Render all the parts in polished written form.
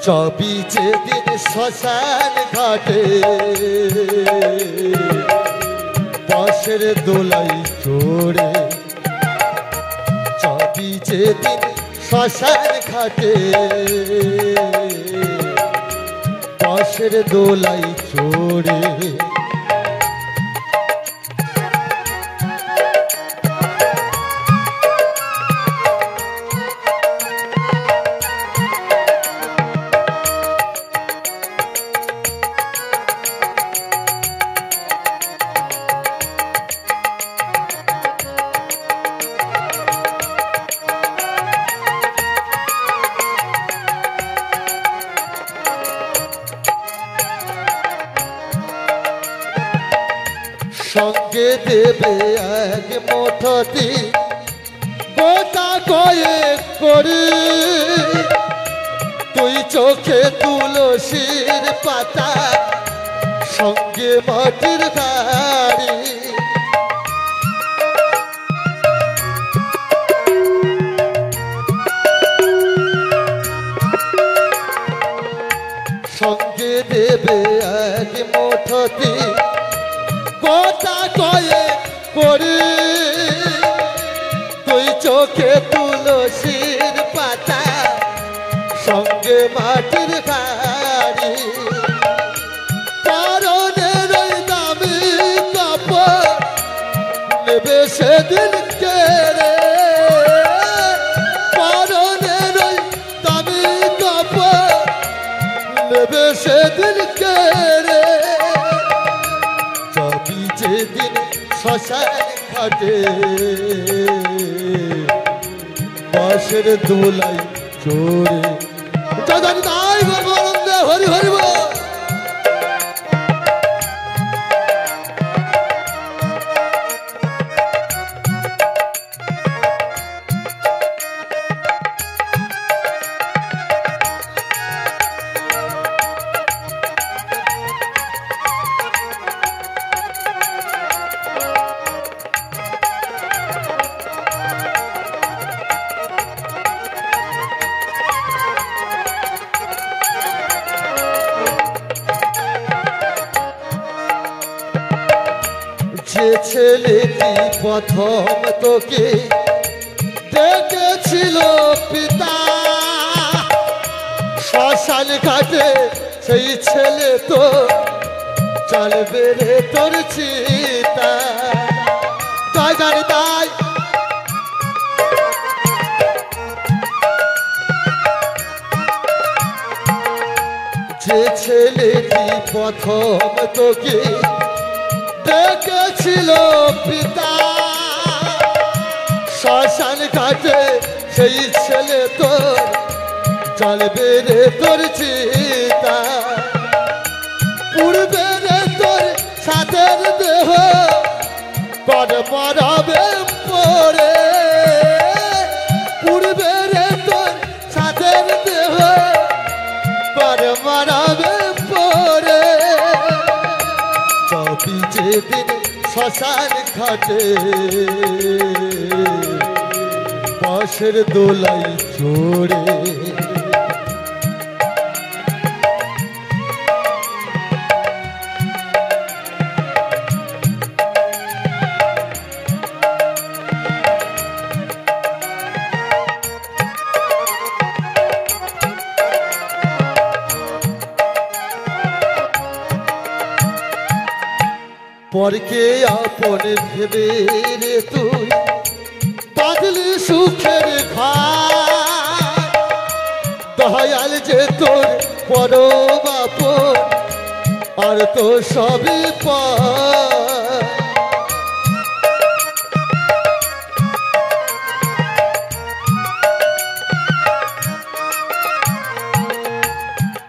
যাবি যেদিন শ্মশান ঘাটে বাঁশের দোলাই চড়ে, যাবি যেদিন শ্মশান ঘাটে বাঁশের দোলাই চড়ে, সঙ্গে দেবে এক মুঠোতি গোটা কয়েক করে, তুই চোখে তুলসীর পাতা সঙ্গে মাটির বাড়ি, সঙ্গে দেবে এক মুঠোতি গোটা কয়েক করে, তুই চোখে তুলসীর পাতা সঙ্গে মাটির বাড়ি, পরনের ওই দামি কাপড় নেবে সেদিন কেড়ে, পরনের ওই দামি কাপড় নেবে সেদিন কেড়ে, যাবি যেদিন শ্মশান ঘাটে বাঁশের দোলাই চড়ে। জয় তাই গর্বানন্দে হরি হরি বল। যে ছেলেটি প্রথম তোকে ডেকেছিল পিতা শ্মশান ঘাটে, সেই ছেলে তো চলবে রে তোর চিতা। তাই জানি তাই যে ছেলেটি প্রথম তোকে ডেকেছিল পিতা শ্মশান ঘাটে, সেই ছেলে তোর চলবে রে তোর চিতা। পূর্বে রে তোর সাথের দেহ কর মরাবে পরে, পূর্বে রে তোর সাথের দেহ কর মরাবে পরে, যাবি যেদিন শ্মশান ঘাটে বাঁশের দোলাই চড়ে, পরকে আপন ভেবে রে তুই বাদলি সুখের ঘর, দয়াল যে তোর পরম আপন আর তো সবই পর,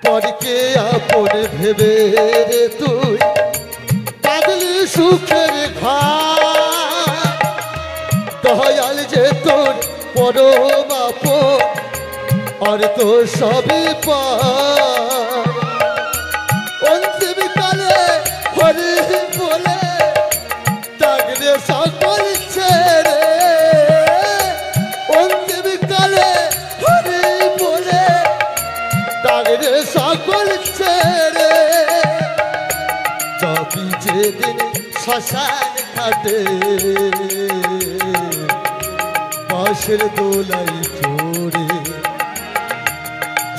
পরকে আপন ভেবে রে তুই সুখের ঘর, দয়াল যে তোর পরম আপন আর তো সবই পর, অন্তিম কালে হরি বলে ডাকরে সকল ছেড়ে, অন্তিম কালে হরি বলে ডাক বাইরে সকল ছেড়ে যাবি যেদিন শ্মশান ঘাটে বাঁশের দোলাই চড়ে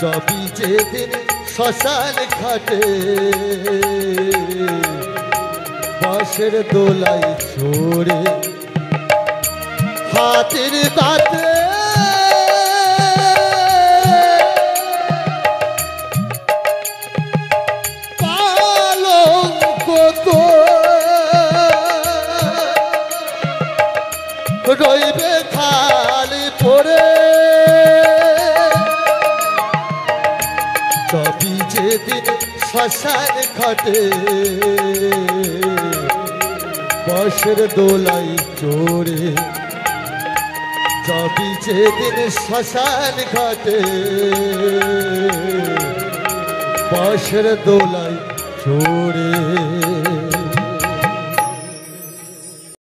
যাবি যেদিন শ্মশান ঘাটে বাঁশের দোলাই চড়ে হাতির দাঁতে রইবে খালি পড়ে যাবি যেদিন শ্মশান ঘাটে বাঁশের দোলাই চড়ে যাবি যেদিন শ্মশান ঘাটে বাঁশের দোলাই চড়ে